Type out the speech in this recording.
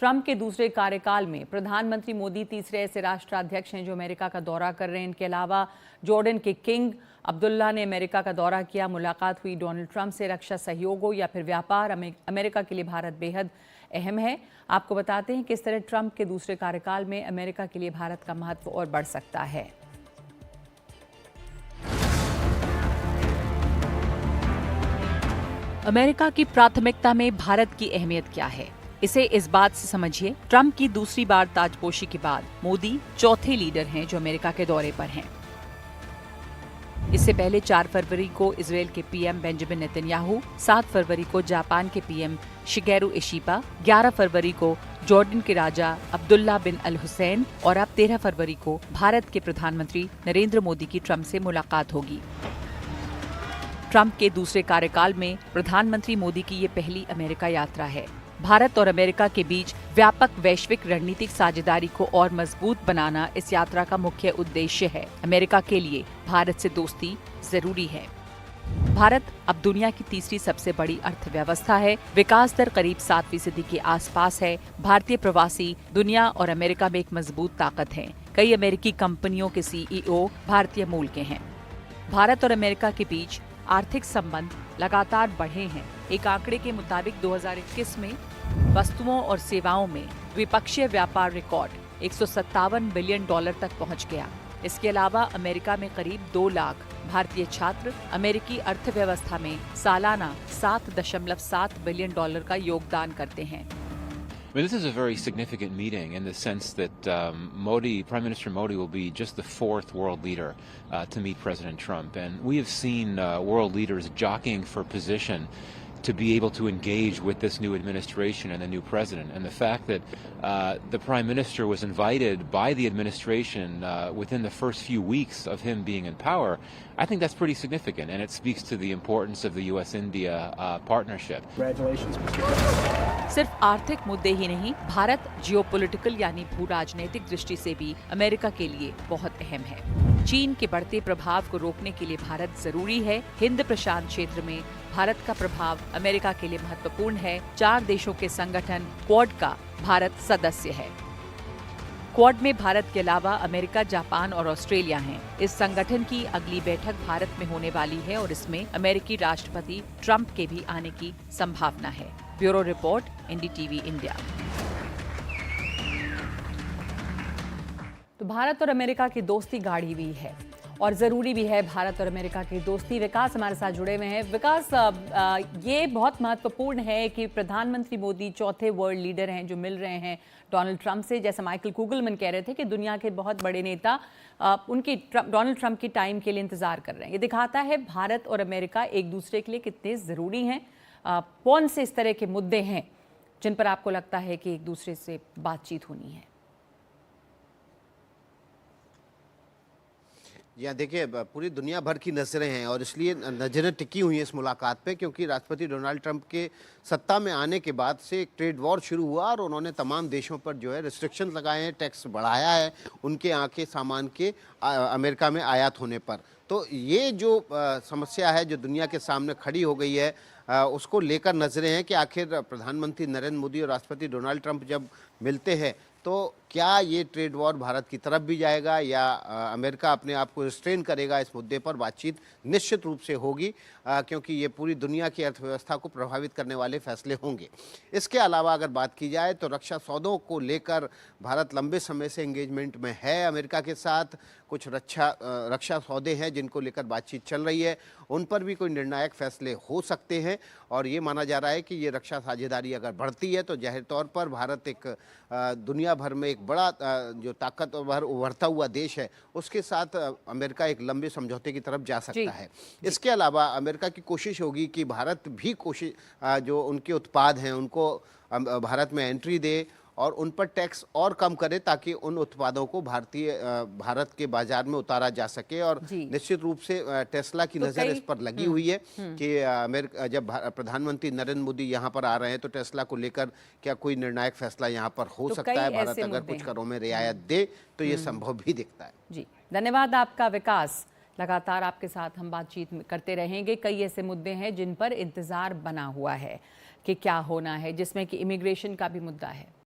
Trump के दूसरे कार्यकाल में प्रधानमंत्री मोदी तीसरे ऐसे राष्ट्राध्यक्ष हैं जो अमेरिका का दौरा कर रहे हैं। इनके अलावा जॉर्डन के किंग अब्दुल्ला ने अमेरिका का दौरा किया। मुलाकात हुई डोनाल्ड ट्रंप से। रक्षा सहयोग हो या फिर व्यापार, अमेरिका के लिए भारत बेहद अहम है। आपको बताते हैं किस तरह ट्रंप के दूसरे कार्यकाल में अमेरिका के लिए भारत का महत्व और बढ़ सकता है। अमेरिका की प्राथमिकता में भारत की अहमियत क्या है, इसे इस बात से समझिए। ट्रंप की दूसरी बार ताजपोशी के बाद मोदी चौथे लीडर हैं जो अमेरिका के दौरे पर हैं। इससे पहले 4 फरवरी को इजरायल के पीएम बेंजामिन नेतन्याहू, 7 फरवरी को जापान के पीएम शिगेरू इशिबा, 11 फरवरी को जॉर्डन के राजा अब्दुल्ला बिन अल हुसैन और अब 13 फरवरी को भारत के प्रधानमंत्री नरेंद्र मोदी की ट्रंप से मुलाकात होगी। ट्रंप के दूसरे कार्यकाल में प्रधानमंत्री मोदी की ये पहली अमेरिका यात्रा है। भारत और अमेरिका के बीच व्यापक वैश्विक रणनीतिक साझेदारी को और मजबूत बनाना इस यात्रा का मुख्य उद्देश्य है। अमेरिका के लिए भारत से दोस्ती जरूरी है। भारत अब दुनिया की तीसरी सबसे बड़ी अर्थव्यवस्था है। विकास दर करीब 7% के आसपास है। भारतीय प्रवासी दुनिया और अमेरिका में एक मजबूत ताकत हैं। कई अमेरिकी कंपनियों के सीईओ भारतीय मूल के हैं। भारत और अमेरिका के बीच आर्थिक संबंध लगातार बढ़े हैं। एक आंकड़े के मुताबिक 2021 में वस्तुओं और सेवाओं में द्विपक्षीय व्यापार रिकॉर्ड $157 बिलियन तक पहुंच गया। इसके अलावा अमेरिका में करीब 2 लाख भारतीय छात्र अमेरिकी अर्थव्यवस्था में सालाना $7.7 बिलियन का योगदान करते हैं। I mean, this is a very significant meeting in the sense that Prime Minister Modi will be just the 4th world leader to meet President Trump. And we have seen world leaders jockeying for position to be able to engage with this new administration and the new president. And the fact that the Prime Minister was invited by the administration within the first few weeks of him being in power, I think that's pretty significant, and it speaks to the importance of the U.S.-India partnership. Congratulations, Mr. President. सिर्फ आर्थिक मुद्दे ही नहीं, Bharat geopolitical यानी भू राजनीतिक दृष्टि से भी अमेरिका के लिए बहुत अहम है। चीन के बढ़ते प्रभाव को रोकने के लिए भारत जरूरी है। हिंद प्रशांत क्षेत्र में भारत का प्रभाव अमेरिका के लिए महत्वपूर्ण है। 4 देशों के संगठन क्वाड का भारत सदस्य है। क्वाड में भारत के अलावा अमेरिका, जापान और ऑस्ट्रेलिया हैं। इस संगठन की अगली बैठक भारत में होने वाली है और इसमें अमेरिकी राष्ट्रपति ट्रंप के भी आने की संभावना है। Bureau report, NDTV India. तो भारत और अमेरिका की दोस्ती गाढ़ी हुई है और ज़रूरी भी है भारत और अमेरिका की दोस्ती। विकास हमारे साथ जुड़े हुए हैं। विकास, ये बहुत महत्वपूर्ण है कि प्रधानमंत्री मोदी चौथे वर्ल्ड लीडर हैं जो मिल रहे हैं डोनाल्ड ट्रंप से। जैसे माइकल कुगलमैन कह रहे थे कि दुनिया के बहुत बड़े नेता उनकी डोनाल्ड ट्रंप की टाइम के लिए इंतज़ार कर रहे हैं। ये दिखाता है भारत और अमेरिका एक दूसरे के लिए कितने ज़रूरी हैं। कौन से इस तरह के मुद्दे हैं जिन पर आपको लगता है कि एक दूसरे से बातचीत होनी है? या देखिए, पूरी दुनिया भर की नज़रें हैं और इसलिए नज़रें टिकी हुई हैं इस मुलाकात पे, क्योंकि राष्ट्रपति डोनाल्ड ट्रंप के सत्ता में आने के बाद से एक ट्रेड वॉर शुरू हुआ और उन्होंने तमाम देशों पर जो है रिस्ट्रिक्शन लगाए हैं, टैक्स बढ़ाया है उनके यहाँ के सामान के अमेरिका में आयात होने पर। तो ये जो समस्या है जो दुनिया के सामने खड़ी हो गई है, उसको लेकर नज़रें हैं कि आखिर प्रधानमंत्री नरेंद्र मोदी और राष्ट्रपति डोनाल्ड ट्रंप जब मिलते हैं तो क्या ये ट्रेड वॉर भारत की तरफ भी जाएगा या अमेरिका अपने आप को रिस्ट्रेन करेगा। इस मुद्दे पर बातचीत निश्चित रूप से होगी, क्योंकि ये पूरी दुनिया की अर्थव्यवस्था को प्रभावित करने वाले फैसले होंगे। इसके अलावा अगर बात की जाए तो रक्षा सौदों को लेकर भारत लंबे समय से एंगेजमेंट में है अमेरिका के साथ। कुछ रक्षा सौदे हैं जिनको लेकर बातचीत चल रही है, उन पर भी कोई निर्णायक फैसले हो सकते हैं और ये माना जा रहा है कि ये रक्षा साझेदारी अगर बढ़ती है तो जाहिर तौर पर भारत एक दुनिया भर में एक बड़ा जो ताकतवर उभरता हुआ देश है, उसके साथ अमेरिका एक लंबे समझौते की तरफ जा सकता है। इसके अलावा अमेरिका की कोशिश होगी कि भारत भी जो उनके उत्पाद हैं उनको भारत में एंट्री दे और उन पर टैक्स और कम करे ताकि उन उत्पादों को भारत के बाजार में उतारा जा सके। और निश्चित रूप से टेस्ला की नज़र इस पर लगी हुई है कि अमेरिका जब प्रधानमंत्री नरेंद्र मोदी यहाँ पर आ रहे हैं तो टेस्ला को लेकर क्या कोई निर्णायक फैसला यहाँ पर हो सकता है। भारत अगर कुछ करों में रियायत दे तो ये संभव भी दिखता है। जी, धन्यवाद आपका विकास। लगातार आपके साथ हम बातचीत करते रहेंगे। कई ऐसे मुद्दे हैं जिन पर इंतजार बना हुआ है कि क्या होना है, जिसमें कि इमिग्रेशन का भी मुद्दा है।